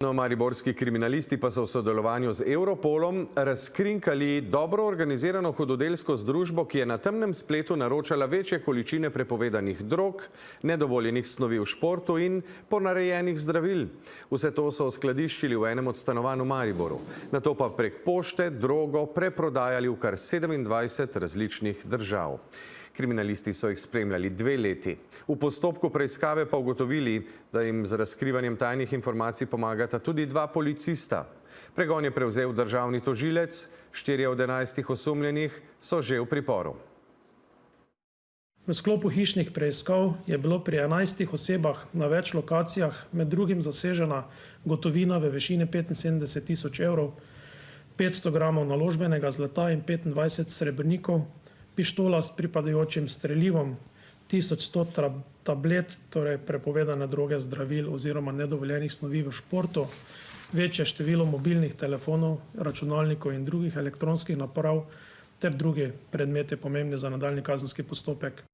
No, mariborski kriminalisti pa so v sodelovanju z Europolom razkrinkali dobro organizirano hudodelsko združbo, ki je na temnem spletu naročala večje količine prepovedanih drog, nedovoljenih snovi v športu in ponarejenih zdravil. Vse to so skladiščili v enem od stanovanj v Mariboru. Nato pa prek pošte drogo preprodajali v kar 27 različnih držav. Kriminalisti so jih spremljali 2 leti. V postopku preiskave pa ugotovili, da jim z razkrivanjem tajnih informacij pomagata tudi 2 policista. Pregon je prevzel državni tožilec, 4 od 11 osumljenih so že v priporu. V sklopu hišnih preiskav je bilo pri 11 osebah na več lokacijah med drugim zasežena gotovina v višini 75.000 evrov, 500 gramov naložbenega zlata in 25 srebrnikov, pištola s pripadajočim strelivom, 1100 tablet, torej prepovedane droge, zdravil oziroma nedovoljenih snovi v športu, večje število mobilnih telefonov, računalnikov in drugih elektronskih naprav ter drugi predmeti pomembni za nadaljnji kazenski postopek.